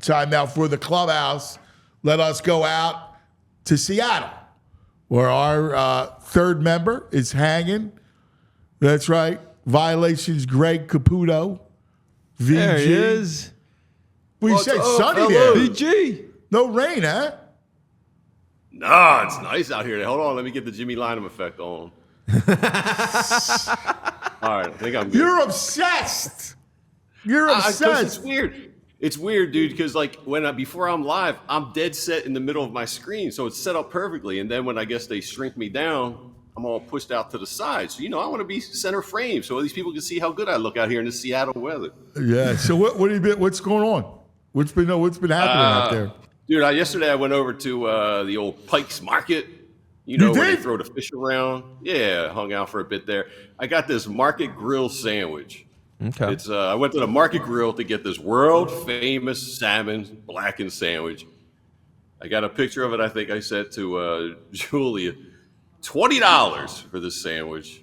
time now for the Clubhouse. Let us go out to Seattle, where our third member is hanging. That's right. Violations Greg Caputo. VG. There he is. We say sunny there. VG. No rain, huh? Nah, it's nice out here. Hold on, let me get the Jimmy Lynam effect on. All right, I think I'm good. You're obsessed. You're obsessed. It's weird. It's weird, dude, because like before I'm live, I'm dead set in the middle of my screen, so it's set up perfectly. And then when I guess they shrink me down, I'm all pushed out to the side. So I want to be center frame, so these people can see how good I look out here in the Seattle weather. Yeah. So what's going on? What's been happening out there? Dude, yesterday I went over to the old Pike's Market. Where they throw the fish around. Yeah, hung out for a bit there. I got this Market Grill sandwich. Okay. It's I went to the Market Grill to get this world famous salmon blackened sandwich. I got a picture of it. I think I sent to Julia. $20 for this sandwich.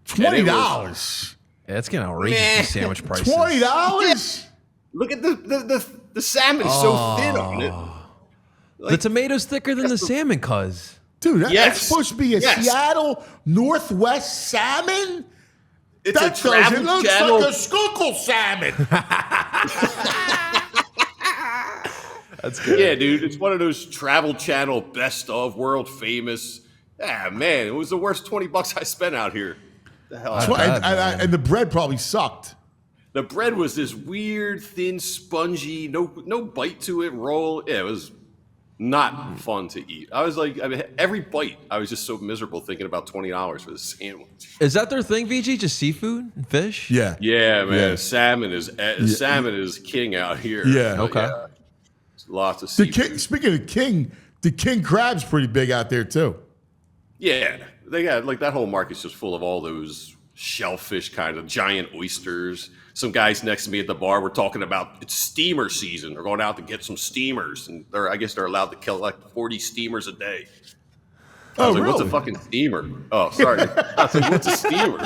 $20. That's getting outrageous. These sandwich prices. $20. Yeah. Look at the salmon is so thin on it. The tomato's thicker than the salmon, cuz. Dude, that's supposed to be a Seattle Northwest salmon? It's a travel channel. It looks like a skunkle salmon. That's good. Yeah, dude. It's one of those Travel Channel best of world famous. Ah, man, it was the worst $20 I spent out here. The hell? And the bread probably sucked. The bread was this weird, thin, spongy, no bite to it roll. Yeah, it was not fun to eat. I was like, every bite, I was just so miserable thinking about $20 for the sandwich. Is that their thing, VG? Just seafood and fish? Yeah. Yeah, man. Yeah. Salmon is king out here. Yeah. Okay. Yeah. Lots of seafood. Speaking of king, the king crab's pretty big out there too. Yeah, they got like that whole market's just full of all those shellfish kind of giant oysters. Some guys next to me at the bar were talking about it's steamer season. They're going out to get some steamers, and I guess they're allowed to collect 40 steamers a day. I was like, really? What's a fucking steamer? Oh, sorry. I was like, what's a steamer?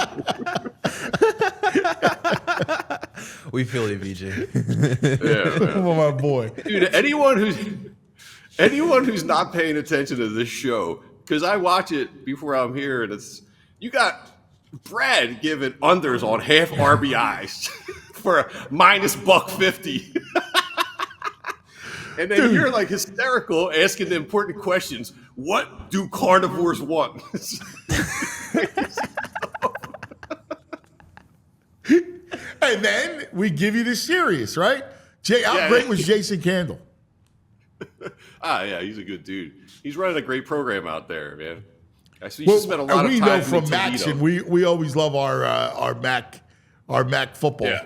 We feel you, VG. Yeah, man. Oh, my boy. Dude, anyone who's not paying attention to this show, because I watch it before I'm here, and you got Brad giving unders on half RBIs for a minus $150. And then you're like hysterical asking the important questions. What do carnivores want? And then we give you the serious, right? How great was Jason Candle? Yeah, he's a good dude. He's running a great program out there, man. I see you spent a lot of time. We know from Maction, we always love our Mac football. Yeah,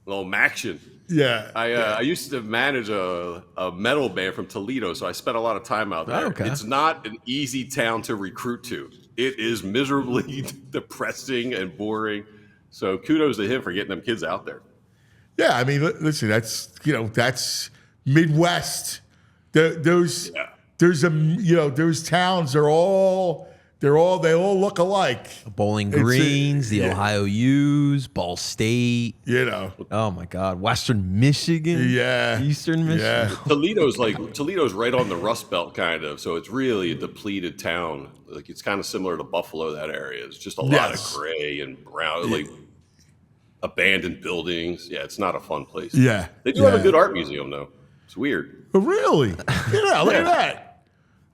little Maction. Yeah. I used to manage a metal band from Toledo, so I spent a lot of time out there. Okay. It's not an easy town to recruit to. It is miserably depressing and boring. So kudos to him for getting them kids out there. Yeah, I mean, listen, that's Midwest. Those towns are they all look alike. Bowling Greens, the Ohio U's, Ball State. Oh my God, Western Michigan. Yeah, Eastern Michigan. Yeah. Toledo's right on the Rust Belt, kind of. So it's really a depleted town. Like it's kind of similar to Buffalo. That area is just a lot of gray and brown, like abandoned buildings. Yeah, it's not a fun place. Yeah, they do have a good art museum though. It's weird. Really? Yeah, look at that.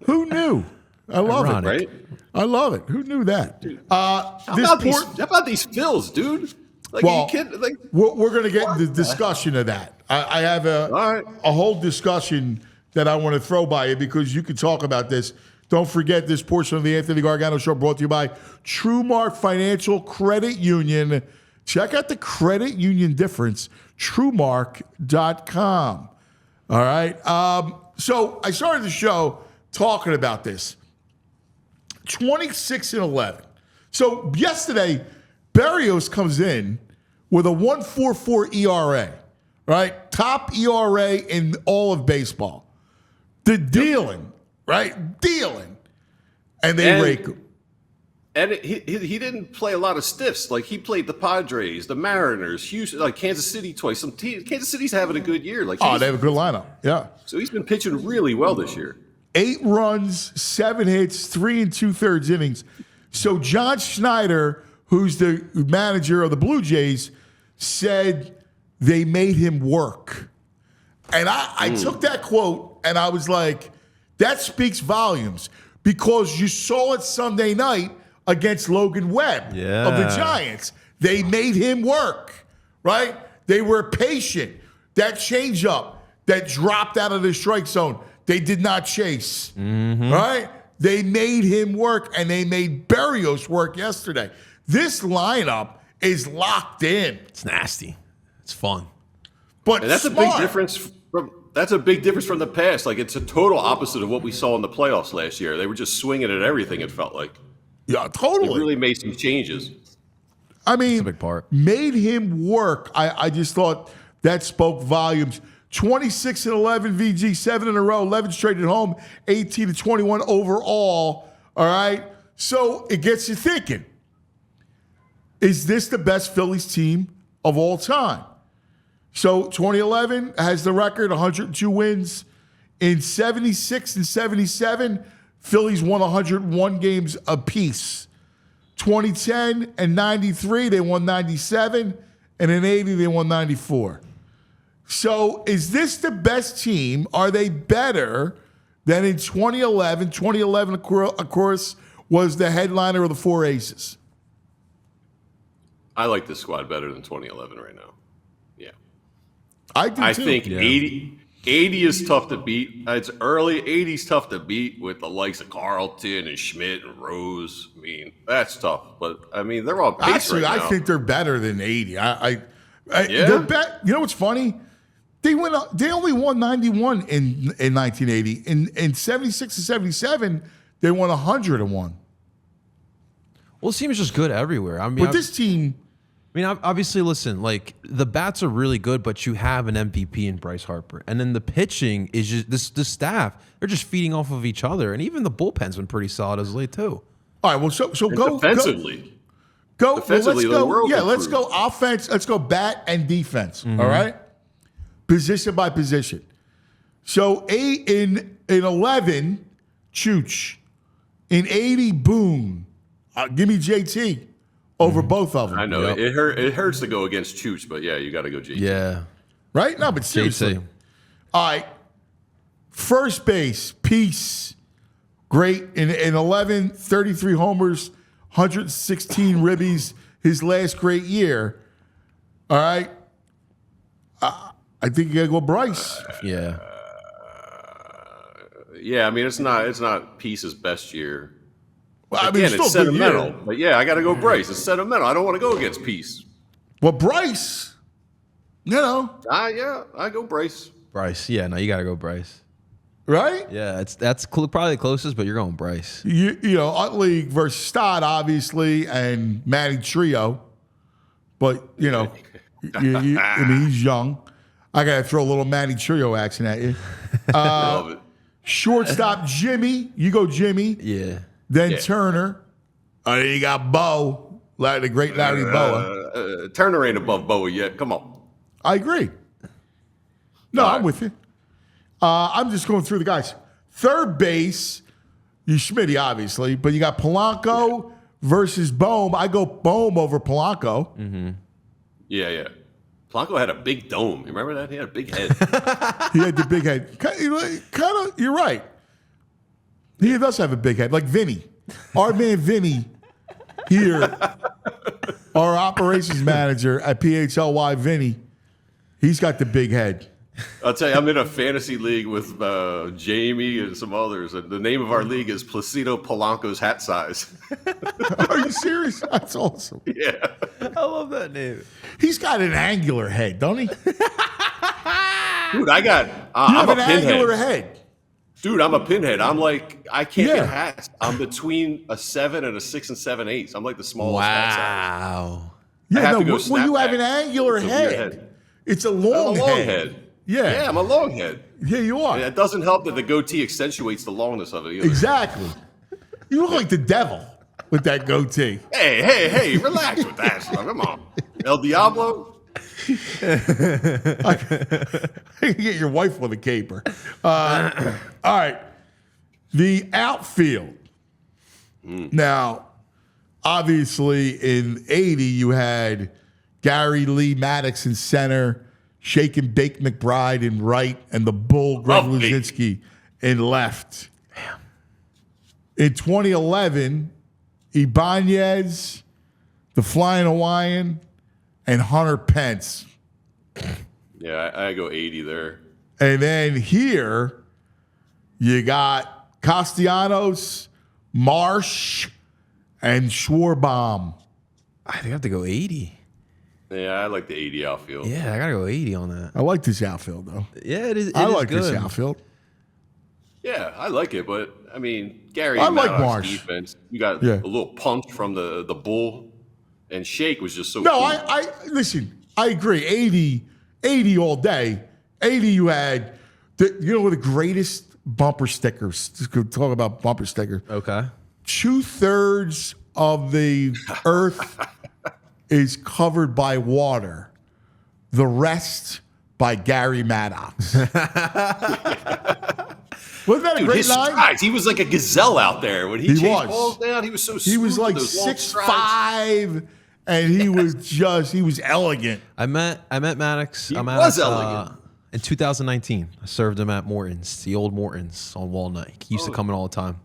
Who knew? I love it. Right? I love it. Who knew that? How about these Phils, dude? Like, are you kidding? Like, we're going to get into the discussion of that. I have a whole discussion that I want to throw by you because you can talk about this. Don't forget this portion of the Anthony Gargano Show brought to you by TrueMark Financial Credit Union. Check out the credit union difference, TrueMark.com. All right. So I started the show talking about this. 26-11. So yesterday, Berrios comes in with a 1.44 ERA, right? Top ERA in all of baseball. They're dealing, right? Dealing. And they rake him. And he didn't play a lot of stiffs. Like, he played the Padres, the Mariners, Houston, like Kansas City twice. Kansas City's having a good year. Like, they have a good lineup. Yeah. So he's been pitching really well this year. 8 runs, 7 hits, 3 2/3 innings. So John Schneider, who's the manager of the Blue Jays, said they made him work. And I took that quote and I was like, that speaks volumes, because you saw it Sunday night against Logan Webb of the Giants. They made him work, right? They were patient. That changeup that dropped out of the strike zone, they did not chase, right? They made him work, and they made Berrios work yesterday. This lineup is locked in. It's nasty. It's fun. But and that's smart. a big difference from the past. Like, it's a total opposite of what we saw in the playoffs last year. They were just swinging at everything, it felt like. Yeah, totally. It really made some changes. I mean, that's a big part. Made him work. I just thought that spoke volumes. 26-11 VG, 7 in a row, 11 straight at home, 18-21 overall. All right. So it gets you thinking, is this the best Phillies team of all time? So 2011 has the record, 102 wins. In 76 and 77, Phillies won 101 games apiece. 2010 and 93, they won 97. And in 80, they won 94. So is this the best team? Are they better than in 2011? 2011, of course, was the headliner of the Four Aces. I like this squad better than 2011 right now. Yeah. I do too. I think 80 is tough to beat. It's early. 80's tough to beat with the likes of Carlton and Schmidt and Rose. I mean, that's tough. But, I mean, they're all pace Actually, right I now. think they're better than 80. Yeah? They're you know what's funny? They only won 91 in 1980. In 76 and 77, they won 101. Well, the team is just good everywhere. I mean, But this team, obviously, listen, like, the bats are really good, but you have an MVP in Bryce Harper. And then the pitching is just the staff. They're just feeding off of each other. And even the bullpen's been pretty solid as late, too. all right. Well, so go defensively. Well, Defensively, let's the go. world Yeah, let's improved. go offense. Let's go bat and defense. All right, position by position. So in 11, Chooch. In 80, Boone. Give me JT over both of them. I know. Yep. It hurts to go against Chooch, but, yeah, you got to go JT. Yeah. Right? No, but seriously. JT. All right. First base, Peace. Great. In 11, 33 homers, 116 ribbies. His last great year. All right. I think you got to go Bryce. Yeah. Yeah, I mean, it's not Peace's best year. Well, I mean, Again, it's still a good sentimental. year. But, yeah, I got to go Bryce. It's sentimental. I don't want to go against Peace. Well, Bryce, Yeah, I go Bryce. Bryce. Yeah, no, you got to go Bryce. right? Yeah, that's probably the closest, but you're going Bryce. You know, Utley versus Stott, obviously, and Manny Trio. But, you know, I mean, he's young. I got to throw a little Manny Trio action at you. I love it. Shortstop, Jimmy. You go Jimmy. Yeah. Then Yeah. Turner. Then you got Bo, the great Larry Boa. Turner ain't above Boa yet. Come on. I agree. No, All I'm right. with you. I'm just going through the guys. Third base, you Schmitty, obviously, but you got Polanco versus Bohm. I go Bohm over Polanco. Yeah. Blanco had a big dome. You remember that? He had a big head. He had the big head. Kind of, you're right. He does have a big head, like Vinny. Our man Vinny here, our operations manager at PHLY, Vinny, he's got the big head. I'll tell you, I'm in a fantasy league with Jamie and some others, and the name of our league is Placido Polanco's hat size. Are you serious? That's awesome. Yeah. I love that name. He's got an angular head, don't he? Dude, I got. You I'm have a an pinhead. angular head. Dude, I'm a pinhead. I'm like, I can't Yeah. get hats. I'm between a 7 and a 6 7/8. I'm like the smallest hat size. Wow. Yeah, have no, to go well, you have snapback. an angular It's a weird head. head. It's a I'm long, a long head. head. Yeah. I'm a long head. Yeah, you are. And it doesn't help that the goatee accentuates the longness of it either. Exactly. You look like the devil. with that goatee. Hey, relax with that stuff. Come on. El Diablo? I can get your wife with a caper. All right. The outfield. Now, obviously, in 80, you had Gary Lee Maddox in center, Shake and Bake McBride in right, and the Bull Greg Luzinski in left. In 2011, Ibanez, the Flying Hawaiian, and Hunter Pence. Yeah, I go 80 there. And then here, you got Castellanos, Marsh, and Schwarbaum. I think I have to go 80. Yeah, I like the 80 outfield. Yeah, I got to go 80 on that. I like this outfield, though. Yeah, it is. I like good. this outfield. Yeah, I like it, but I mean, Gary I like Maddox Marsh. defense. You got a little punch from the Bull, and Shake was just so No, cool. I listen, I agree. 80 all day. 80 you had, the greatest bumper stickers. Just go talk about bumper stickers. Okay. 2/3 of the earth is covered by water. The rest by Gary Maddox. Wasn't that a great his line? strides, he was like a gazelle out there. When he chased balls down, he was so smooth. He was like with those long 6'5", and he was elegant. I met Maddox. He was elegant. In 2019. I served him at Morton's, the old Morton's on Walnut. He used to come in all the time.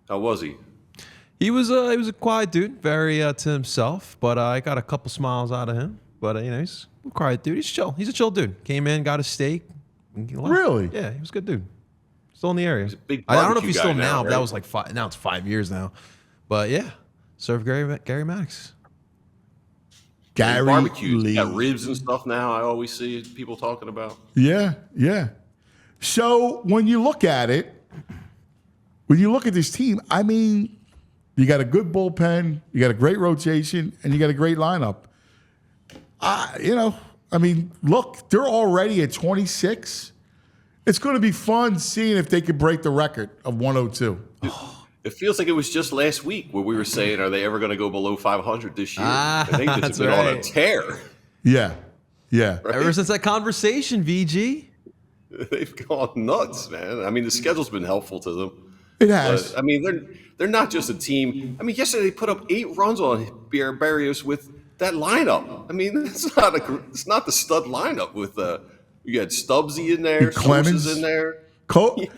How was he? He was a quiet dude, very to himself, but I got a couple smiles out of him. But he's a quiet dude. He's chill. He's a chill dude. Came in, got a steak. And he left. Really? Yeah, he was a good dude. Still in the area. Big I don't know if barbecue he's guy still now, now, but that right? was like 5. Now it's 5 years now. But yeah, served Gary Maddox. Gary Barbecue. Lee. Got ribs and stuff now. I always see people talking about. Yeah. So when you look at this team, I mean, you got a good bullpen, you got a great rotation, and you got a great lineup. Look, they're already at 26. It's going to be fun seeing if they can break the record of 102. It feels like it was just last week where we were saying, are they ever going to go below 500 this year? And they've just been on a tear. Yeah. Right? Ever since that conversation, VG. They've gone nuts, man. I mean, the schedule's been helpful to them. It has. But, I mean, they're not just a team. I mean, yesterday they put up 8 runs on Barrios with that lineup. I mean, it's not the stud lineup with you got Stubbsy in there, Clemens Sosa's in there.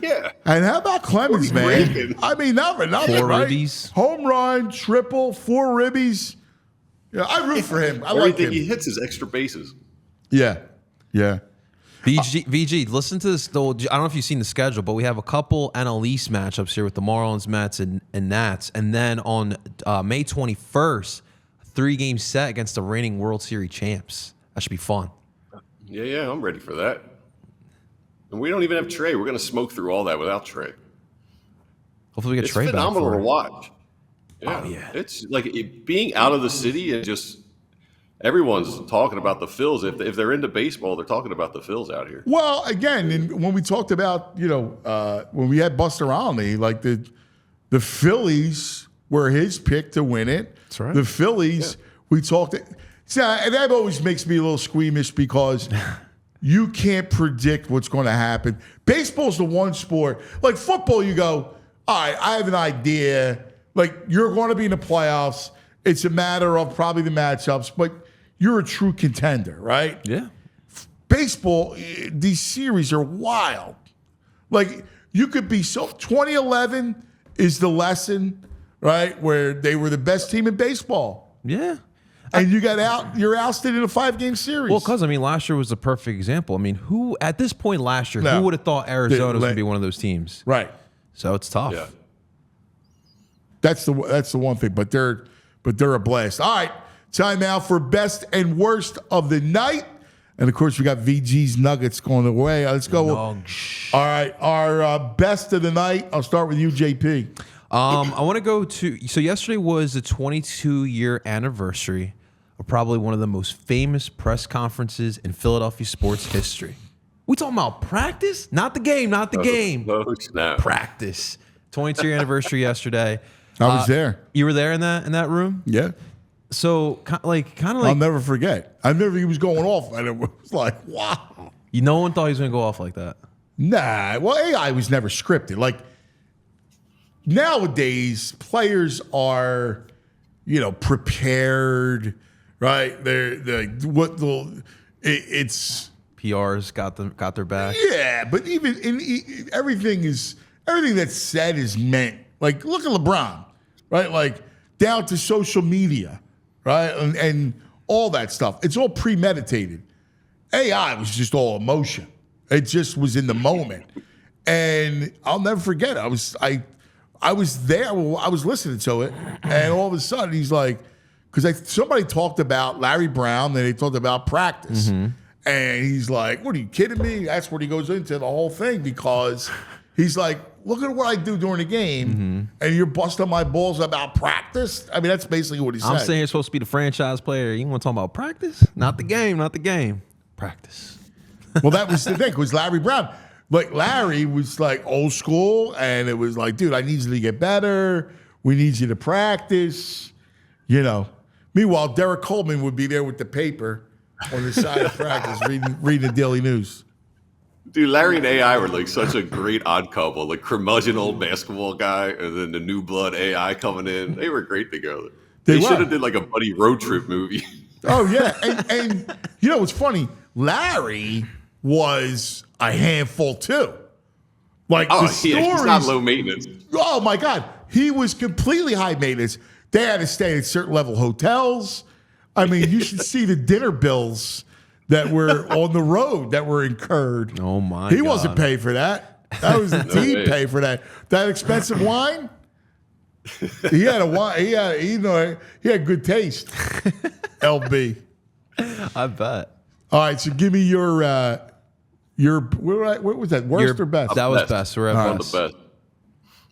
Yeah. And how about Clemens, man? Reagan. I mean, not for nothing, 4 right? ribbies. Home run, triple, 4 ribbies. Yeah, I root for him. I like Everything him. he hits is extra bases. Yeah. VG, listen to this. Though I don't know if you've seen the schedule, but we have a couple NL East matchups here with the Marlins, Mets, and Nats. And then on May 21st, a 3-game set against the reigning World Series champs. That should be fun. Yeah, I'm ready for that. And we don't even have Trey. We're going to smoke through all that without Trey. Hopefully we get It's Trey back phenomenal for to it. watch. Yeah. Oh, yeah. It's like being out of the city and just everyone's talking about the Phils. If they're into baseball, they're talking about the Phils out here. Well, again, and when we talked about, when we had Buster Olney, like the Phillies were his pick to win it. That's right. The Phillies, we talked. See, and that always makes me a little squeamish because you can't predict what's going to happen. Baseball's the one sport. Like football, you go, all right, I have an idea. Like you're going to be in the playoffs. It's a matter of probably the matchups, but you're a true contender, right? Yeah. Baseball, these series are wild. Like you could be 2011 is the lesson, right? Where they were the best team in baseball. Yeah. And you're ousted in a 5-game series. Well, because, last year was a perfect example. Who, at this point last year, No. who would have thought Arizona was going to be one of those teams? right. So it's tough. Yeah. That's the one thing. But they're a blast. All right. Time out for best and worst of the night. And of course, we got VG's Nuggets going away. Let's go. Nuggs. All right. Our best of the night. I'll start with you, JP. I want to go to. So yesterday was the 22-year anniversary of probably one of the most famous press conferences in Philadelphia sports history. We talking about practice, not the game, not the game. No, snap. Practice. 22-year anniversary yesterday. I was there. You were there in that room. Yeah. So kind of like I'll never forget. I never he was going off, and it was like, wow. no one thought he was going to go off like that. Nah. Well, AI was never scripted. Like nowadays, players are, prepared, right? It's PR's got their back. yeah, but even everything that's said is meant. Like look at LeBron, right? Like down to social media, right? And all that stuff. It's all premeditated. AI was just all emotion. It just was in the moment. And I'll never forget. I was there. I was listening to it, and all of a sudden he's like, because somebody talked about Larry Brown, and they talked about practice, and he's like, "What are you kidding me?" That's what he goes into the whole thing because he's like, "Look at what I do during the game, and you're busting my balls about practice." I mean, that's basically what he said. I'm saying you're supposed to be the franchise player. You want to talk about practice? Not the game. Not the game. Practice. Well, that was the thing because Larry Brown, like Larry was like old school, and it was like, dude, I need you to get better. We need you to practice. Meanwhile, Derek Coleman would be there with the paper on the side of practice, reading the Daily News. Dude, Larry and AI were like such a great odd couple. Like curmudgeon old basketball guy, and then the new blood AI coming in. They were great together. They should have did like a buddy road trip movie. Oh yeah, and it's funny. Larry was a handful too. Like the stories, he's not low maintenance. Oh my God, he was completely high maintenance. They had to stay at certain level hotels. I mean, you should see the dinner bills that were on the road that were incurred. Oh my! He wasn't paid for that. That was the team pay for that. That expensive wine. He had a wine. He had good taste. LB. I bet. All right, so give me your what was that? Worst or best? That was best. We're at One of the best.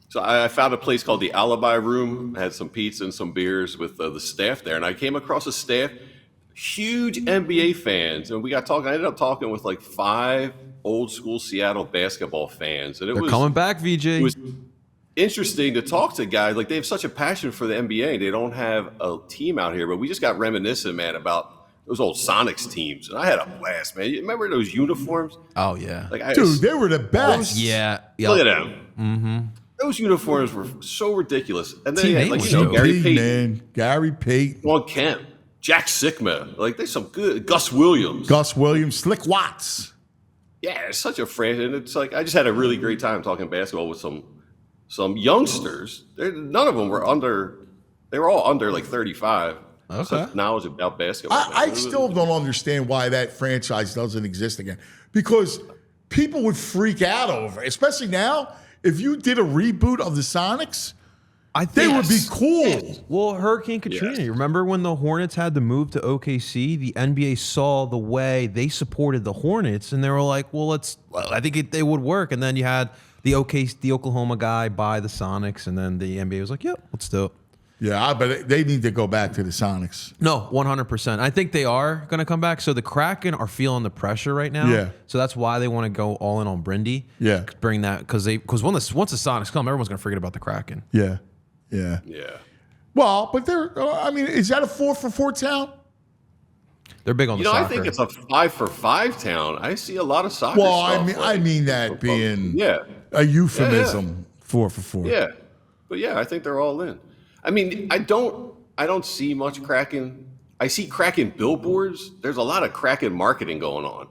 So I found a place called the Alibi Room. I had some pizza and some beers with the staff there, and I came across a staff, huge NBA fans, and we got talking. I ended up talking with like 5 old school Seattle basketball fans, and They're coming back, VJ. It was interesting to talk to guys. Like they have such a passion for the NBA. They don't have a team out here, but we just got reminiscent, man, about those old Sonics teams, and I had a blast, man. You remember those uniforms? Oh yeah, dude, they were the best. Yeah, look at them. Mm-hmm. Those uniforms were so ridiculous. And then Gary Payton, Gary Payton, Ron Kemp, Jack Sikma, like there's some good Gus Williams, Slick Watts. Yeah, it's such a franchise, and it's like I just had a really great time talking basketball with some youngsters. None of them were under. They were all under like 35. Okay. Such knowledge about basketball. I still don't understand why that franchise doesn't exist again. Because people would freak out over it, especially now. If you did a reboot of the Sonics, they would be cool. Well, Hurricane Katrina. You remember when the Hornets had to move to OKC? The NBA saw the way they supported the Hornets, and they were like, "Well, I think it would work." And then you had the Oklahoma guy buy the Sonics, and then the NBA was like, "Yep, let's do it." Yeah, but they need to go back to the Sonics. No, 100%. I think they are going to come back. So the Kraken are feeling the pressure right now. Yeah. So that's why they want to go all in on Brindy. Yeah. Bring that because once the Sonics come, everyone's going to forget about the Kraken. Yeah. Well, but is that a 4-for-4 town? They're big on the soccer. I think it's a 5-for-5 town. I see a lot of soccer. Well, stuff, I mean that being a euphemism. 4-for-4. Yeah, but I think they're all in. I mean, I don't see much Kraken. I see Kraken billboards. There's a lot of Kraken marketing going on.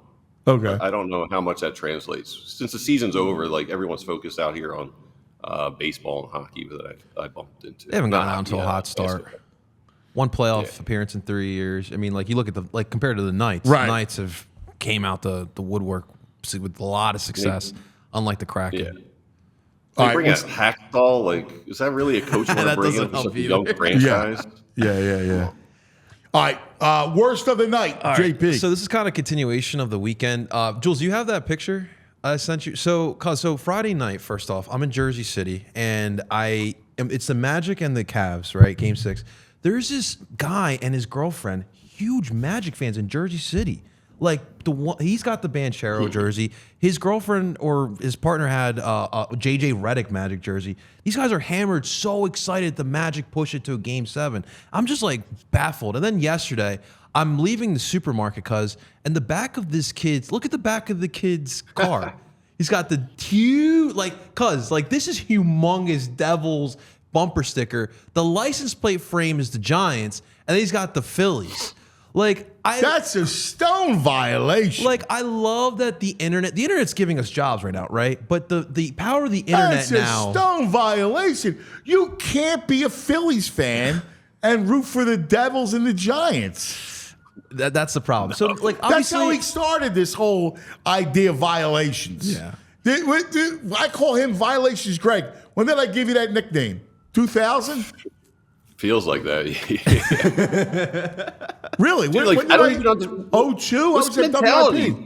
Okay. I don't know how much that translates. Since the season's over, like everyone's focused out here on baseball and hockey that I bumped into. They haven't gotten out until a hot start. Basketball. One playoff appearance in 3 years. I mean, like you look at compared to the Knights. Right. The Knights have came out the woodwork with a lot of success, unlike the Kraken. Yeah. They bring out Hacksaw. Like, is that really a coach want to bring in such a young franchise? Yeah. All right. Worst of the night, JP. Right. So this is kind of continuation of the weekend. Jules, you have that picture I sent you? So Friday night, first off, I'm in Jersey City, and it's the Magic and the Cavs, right? Game 6. There's this guy and his girlfriend, huge Magic fans in Jersey City. Like he's got the Banchero jersey. His girlfriend or his partner had a JJ Redick Magic jersey. These guys are hammered, so excited the Magic push it to a Game 7. I'm just like baffled. And then yesterday, I'm leaving the supermarket and the back of this kid's, look at the back of the kid's car. He's got the huge, this is humongous Devils bumper sticker. The license plate frame is the Giants, and then he's got the Phillies. That's a stone violation. I love that the internet's giving us jobs right now, right? But the power of the internet now. That's a stone violation. You can't be a Phillies fan and root for the Devils and the Giants. That's the problem. So, obviously, that's how he started this whole idea of violations. Yeah. I call him Violations Greg. When did I give you that nickname? 2000? Feels like that. Really? Dude, I don't even understand. 02? What's the mentality?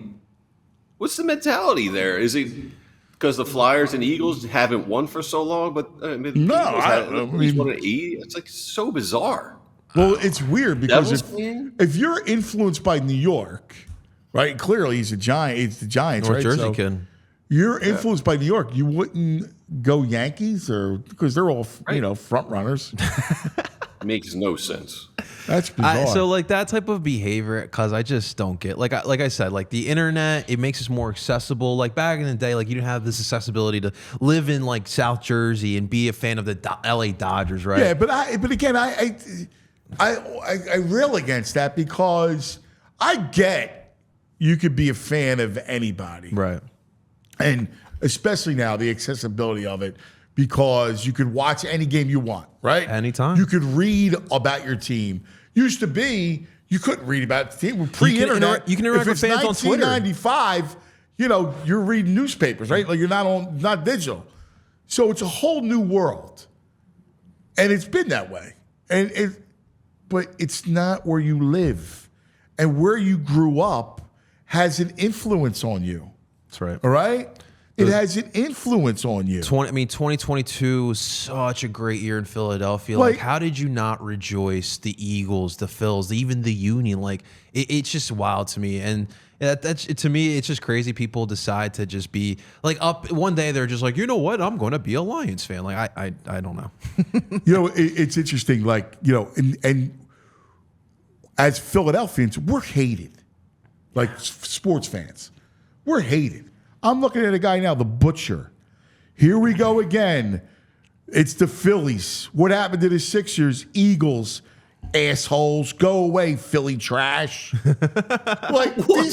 What's the mentality there? Is it because the Flyers and Eagles haven't won for so long? But he's won an 80. It's so bizarre. Well, it's weird because if you're influenced by New York, right? Clearly, he's a Giant. It's the Giants, North right? Jersey kid. You're influenced by New York. You wouldn't go Yankees because they're all front runners. Makes no sense. That's bizarre. That type of behavior, because I just don't get. Like I said, the internet, it makes us more accessible. Like back in the day, you didn't have this accessibility to live in South Jersey and be a fan of the LA Dodgers, right? Yeah, but again, I rail against that because I get you could be a fan of anybody, Right. And especially now, the accessibility of it, because you could watch any game you want, right? Anytime. You could read about your team. Used to be, you couldn't read about the team. Pre-internet. You can interact with fans on Twitter. 1995, you're reading newspapers, right? You're not digital. So it's a whole new world. And it's been that way. But it's not where you live. And where you grew up has an influence on you. That's right. All right? It has an influence on you. 2022 was such a great year in Philadelphia. How did you not rejoice? The Eagles, the Phils, even the Union. It's just wild to me. And to me, it's just crazy. People decide to just be up one day. They're just you know what? I'm going to be a Lions fan. I don't know. It's interesting. And as Philadelphians, we're hated. Sports fans, we're hated. I'm looking at a guy now, the Butcher. Here we go again. It's the Phillies. What happened to the Sixers? Eagles, assholes. Go away, Philly trash. This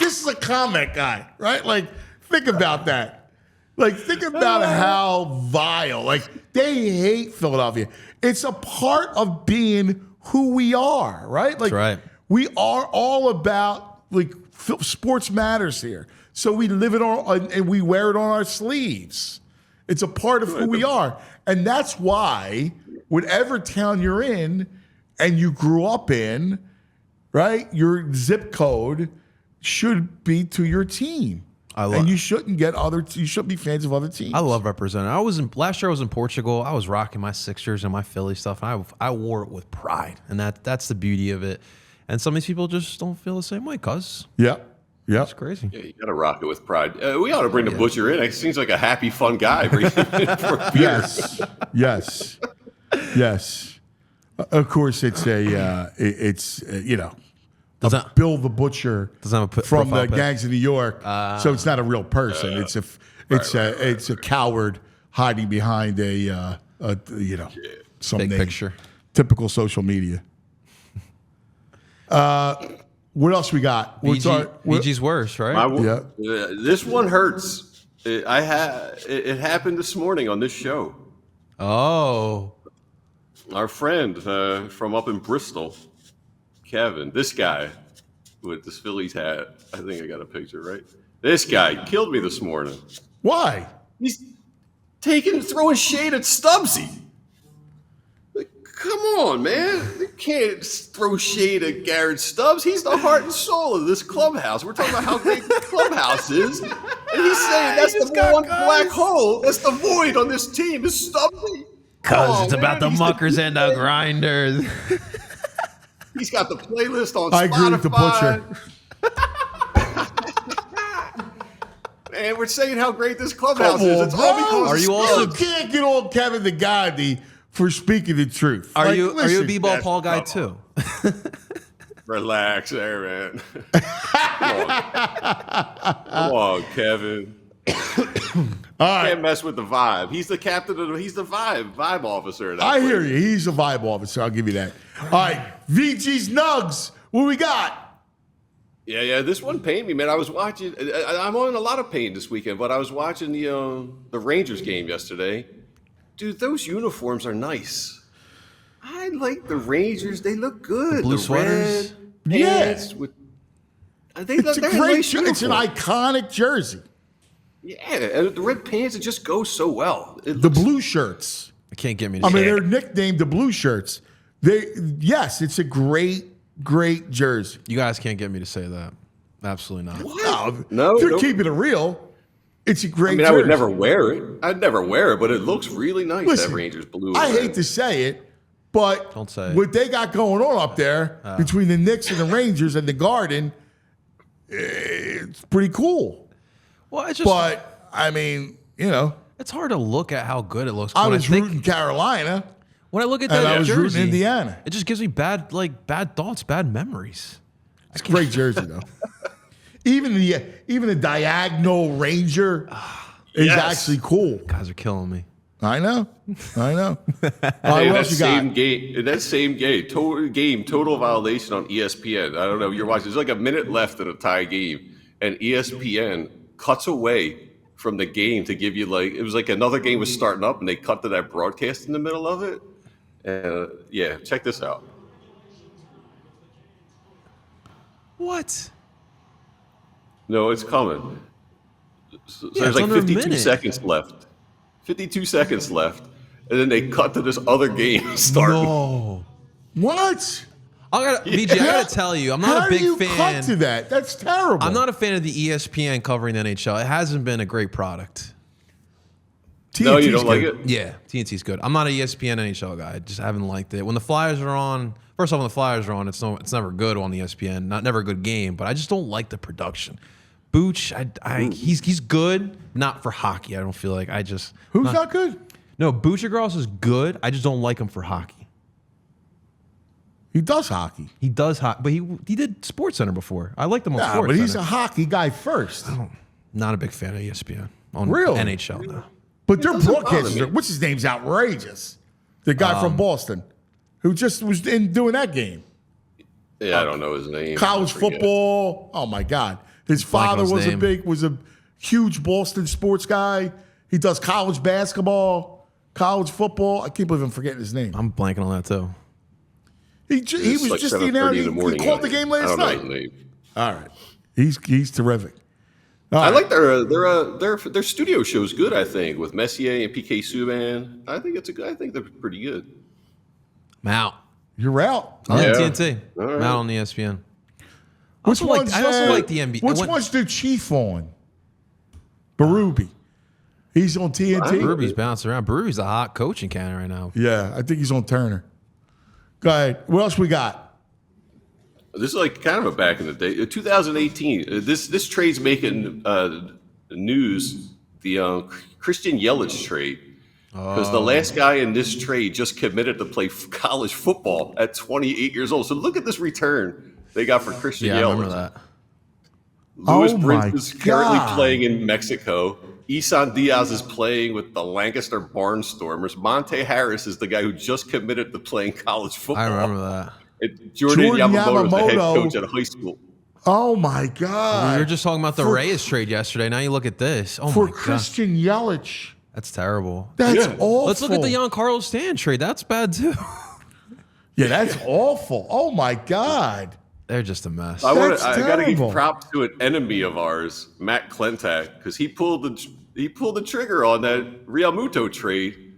is a comment guy, right? Think about that. Think about how vile. They hate Philadelphia. It's a part of being who we are, right? That's right. We are all about sports matters here. So we live it on, and we wear it on our sleeves. It's a part of who we are. And that's why whatever town you're in and you grew up in, right, your zip code should be to your team. And you shouldn't you shouldn't be fans of other teams. I love representing. Last year I was in Portugal. I was rocking my Sixers and my Philly stuff. And I wore it with pride. And that's the beauty of it. And some of these people just don't feel the same way, cuz. Yeah. Yeah, it's crazy. Yeah, you got to rock it with pride. We ought to bring the Butcher in. It seems like a happy, fun guy. Yes. Of course, it's Bill the Butcher from the Gangs of New York. So it's not a real person. It's a coward hiding behind some big name. Picture. Typical social media. What else we got? BG's worse, right? This one hurts. It happened this morning on this show. Oh. Our friend from up in Bristol, Kevin, this guy with this Phillies hat. I think I got a picture, right? This guy killed me this morning. Why? He's throwing shade at Stubbsy. Come on, man. You can't throw shade at Garrett Stubbs. He's the heart and soul of this clubhouse. We're talking about how great the clubhouse is. And he's saying that's the one black hole. That's the void on this team is Stubbsy. Because it's about the muckers and the grinders. He's got the playlist on I Spotify. agree with the butcher. And we're saying how great this clubhouse Come is. on, It's all bro. because Are you all- You can't get on Kevin the Gandhi for speaking the truth. Are Like, you a listen, B-ball that's- Paul guy come too? Relax there, man. Come on, Kevin. All right. Can't mess with the vibe. He's the captain of he's the vibe officer. Of that I hear place. you. He's a vibe officer. I'll give you that. All right. VG's Nuggs. What we got? Yeah. This one pained me, man. I was watching. I'm on a lot of pain this weekend, but I was watching the Rangers game yesterday. Dude, those uniforms are nice. I like the Rangers. They look good. The blue red sweaters? pants Yeah. with. It's They're a great nice It's an uniform. iconic jersey. Yeah, and the red pants, it just goes so well. It The looks- blue shirts. It can't get me to I mean, say it. they're nicknamed the blue shirts. Yes, it's a great jersey. You guys can't get me to say that. Absolutely not. No, they're no. keeping it real. It's a great I mean, jersey. I would never wear it. I'd never wear it, but it looks really nice. Listen, that Rangers blue. I and hate red. to say it, but Don't say it. what they got going on up there between the Knicks and the Rangers and the Garden, it's pretty cool. Well, it's just But I mean, it's hard to look at how good it looks. I When was think- rooting Carolina when I look at and that I was jersey, rooting Indiana. it just gives me bad thoughts, bad memories. It's a great jersey though. Even the diagonal Ranger is Yes. actually cool. Guys are killing me. I know. All right, Hey, what that else you got? same game, in that same game, total violation on ESPN. I don't know. You're watching. There's like a minute left in a tie game, and ESPN cuts away from the game to give you it was like another game was starting up, and they cut to that broadcast in the middle of it. Yeah, check this out. What? No, it's coming. So Yeah, there's it's like under a 52 minute. seconds left. 52 seconds left, and then they cut to this other game starting. No. What? VG, I gotta tell you, I'm not How a big do you fan. cut to that? That's terrible. I'm not a fan of the ESPN covering the NHL. It hasn't been a great product. No, you TNT's don't like good. it? Yeah, TNT's good. I'm not a ESPN NHL guy. I just haven't liked it. When the Flyers are on, first off, when the Flyers are on, it's never good on ESPN. Never a good game. But I just don't like the production. Booch, he's good, not for hockey. I don't feel like Who's not good? No, Bouchergross is good. I just don't like him for hockey. He does hockey. He does hockey, but he did Sports Center before. I liked him on Nah, Sports but he's Center. a hockey guy first. Not a big fan of ESPN on Really? NHL though. But their doesn't bother broadcasters, me. what's his name's outrageous. The guy from Boston, who just was in doing that game. Yeah, I don't know his name. College I forget. football. Oh my God. His Blank on father his was name. was a huge Boston sports guy. He does college basketball, college football. I can't believe I'm forgetting his name. I'm blanking on that too. He It's was like just 7:30 in the he morning. called the game I last don't know night. his name. All right. He's terrific. I like their studio show's good. I think with Messier and PK Subban. I think they're pretty good. I'm out. You're out. I like Yeah. TNT. All I'm right. out on ESPN. I Which also one's, like the NBA. Which one's the Chief on? Baruby. He's on TNT. Ruby's bouncing around. Brewery's a hot coach in Canada right now. Yeah, I think he's on Turner. Go ahead. What else we got? This is like kind of a back in the day, 2018. This trade's making news. The Christian Yelich trade, because the last guy in this trade just committed to play college football at 28 years old. So look at this return they got for Christian Yeah, I Yelich. remember that. Louis Oh Brink my is currently God. playing in Mexico. Isan Diaz is playing with the Lancaster Barnstormers. Monte Harris is the guy who just committed to playing college football. I remember that. And Jordan Yamamoto is the head Yamamoto. coach at a high school. Oh my God! We were just talking about the For- Reyes trade yesterday. Now you look at this. Oh for my god, Christian Yelich. that's terrible. That's Yeah. awful. Let's look at the young Carlos Stan trade. That's bad too. Yeah, that's awful. Oh my God! They're just a mess. I That's got to terrible. give props to an enemy of ours, Matt Klentak, because he pulled the trigger on that Real Muto trade,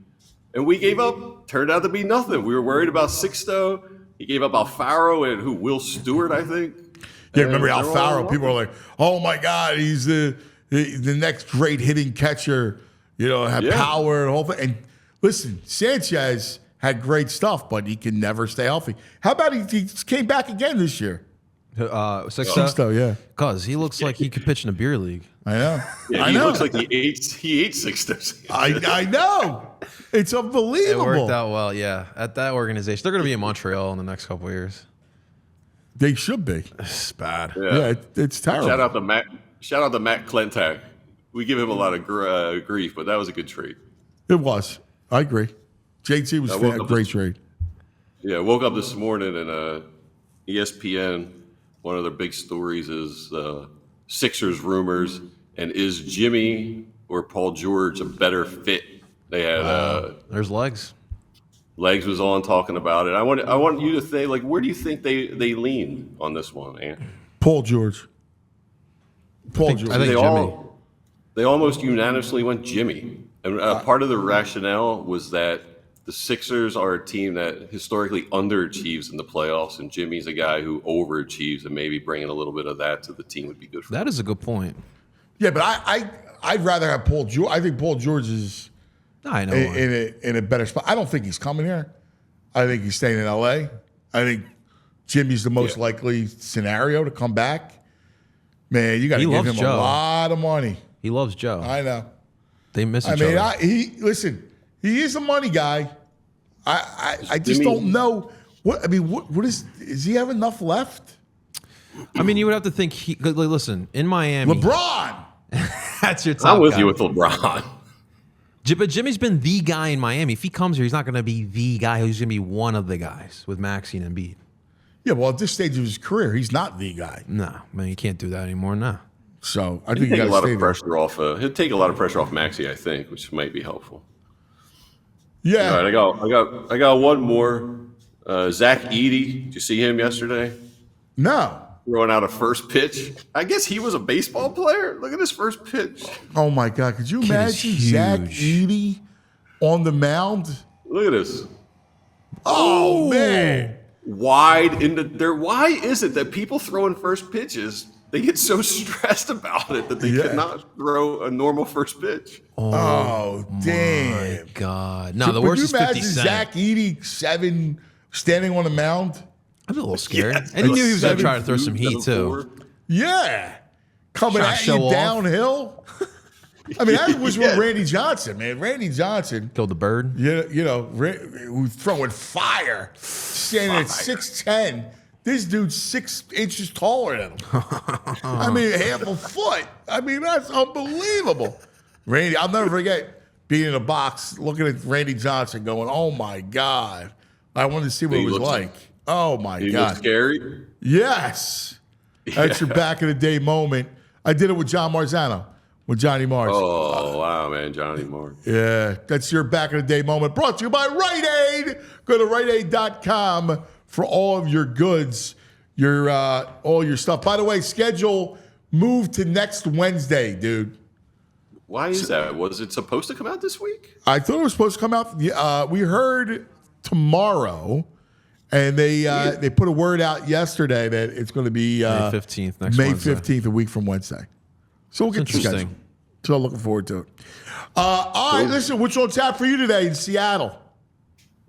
and we gave up. Turned out to be nothing. We were worried about Sixto. He gave up Alfaro and Will Stewart, I think. Yeah, remember And they're all Alfaro? wrong. People are like, "Oh my God, he's the next great hitting catcher." You know, had Yeah. power and whole thing. And listen, Sanchez had great stuff, but he can never stay healthy. How about he came back again this year? Sixto, yeah. Because he looks like he could pitch in a beer league. I know. Yeah, he looks like he ate Sixtos. I know. It's It unbelievable. worked out well, yeah. At that organization, they're going to be in Montreal in the next couple of years. They should be. It's bad. Yeah, it's terrible. Shout out to Matt Klentak. We give him a lot of grief, but that was a good trade. It was. I agree. JT was a great trade. Yeah, woke up this morning and ESPN. One of their big stories is Sixers rumors, and is Jimmy or Paul George a better fit? They had There's legs. Legs was on talking about it. I want you to think, like, where do you think they lean on this one, Ant? Paul George. I think Jimmy. They almost unanimously went Jimmy, and part of the rationale was that the Sixers are a team that historically underachieves in the playoffs, and Jimmy's a guy who overachieves, and maybe bringing a little bit of that to the team would be good for them. That is a good point. Yeah, but I'd rather have Paul George. I think Paul George is I know. in a better spot. I don't think he's coming here. I think he's staying in L.A. I think Jimmy's the most likely scenario to come back. Man, you got to give him a lot of money. He loves Joe. I know. They miss each other. Listen. He is a money guy. I just don't know what does he have enough left? I mean, you would have to think listen, in Miami. LeBron. That's your top I'm with guy. you with LeBron. But Jimmy's been the guy in Miami. If he comes here, he's not going to be the guy. He's going to be one of the guys with Maxey and Embiid. Yeah, well, at this stage of his career, he's not the guy. No, man, you can't do that anymore. No. So I think He'll take a lot stay of pressure off. He'll take a lot of pressure off Maxey, I think, which might be helpful. Yeah. All right, I got one more. Zach Edey, did you see him yesterday? No. Throwing out a first pitch. I guess he was a baseball player. Look at his first pitch. Oh my God! Could you imagine Zach Edey on the mound? Look at this. Oh man! Wide into there. Why is it that people throwing first pitches, they get so stressed about it that they cannot throw a normal first pitch? Oh damn! My God! No, the worst is 50 Cent. Zach Edey 7 standing on the mound. I'm a little scared. Yes. And he knew he was going to try to throw some heat, too. Yeah. Coming Trying to at show you off. downhill. I mean, that was with Randy Johnson, man. Randy Johnson. Killed the bird. You know, who's throwing fire. Standing at 6'10". This dude's 6 inches taller than him. I mean, half a foot. I mean, that's unbelievable. Randy, I'll never forget being in a box, looking at Randy Johnson going, oh, my God. I wanted to see what it was like. Oh, my He God. looked scary. Yes. That's your back in the day moment. I did it with John Marzano, with Johnny Mars. Oh, wow, man. Johnny Moore. Yeah, that's your back in the day moment. Brought to you by Rite Aid. Go to riteaid.com for all of your goods, all your stuff. By the way, schedule moved to next Wednesday, dude. Why is that? Was it supposed to come out this week? I thought it was supposed to come out. We heard tomorrow. And they put a word out yesterday that it's going to be May 15th next May Wednesday. 15th, a week from Wednesday. So we'll get the Interesting. schedule. So looking forward to it. All right, listen, what's on tap for you today in Seattle?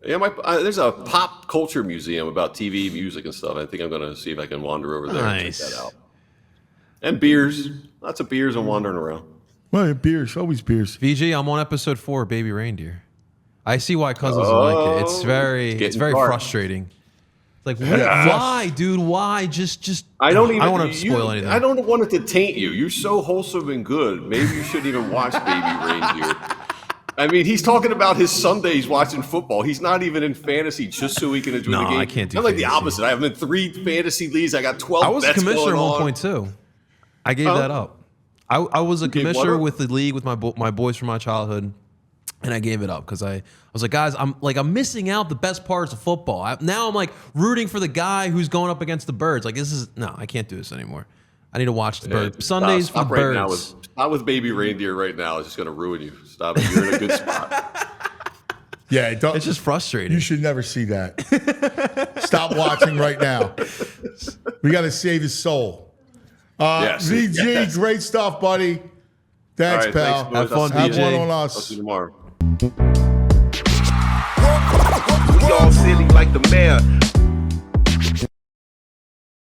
Yeah, there's a pop culture museum about TV, music, and stuff. I think I'm going to see if I can wander over there and check that out. And beers. Lots of beers and wandering around. Well, beers, always beers. VG, I'm on episode 4 of Baby Reindeer. I see why Cuz doesn't like it. It's very dark. frustrating. Like, why, dude? Why? Just. I don't want to spoil anything. I don't want it to taint you. You're so wholesome and good. Maybe you shouldn't even watch Baby Reindeer. I mean, he's talking about his Sundays watching football. He's not even in fantasy just so he can enjoy the game. I can't do I'm like the fantasy. opposite. I have in 3 fantasy leagues. I got 12 I was a bets commissioner going at on. one point too. I gave that up. I was a gave what commissioner up? with the league with my boys from my childhood, and I gave it up because I was like, guys, I'm missing out the best parts of football. Now I'm like rooting for the guy who's going up against the birds. Like I can't do this anymore. I need to watch the birds. Sundays for the right now birds. stop with Baby Reindeer right now. It's just going to ruin you. Stop it. You're in a good spot. Yeah, It's just frustrating. you should never see that. Stop watching right now. We got to save his soul. Yes. VG, Yes. great stuff, buddy. Thanks, All right, pal. thanks, boys. Have fun, I'll see you VJ. Have one on I'll us. see you tomorrow. We all silly like the mayor.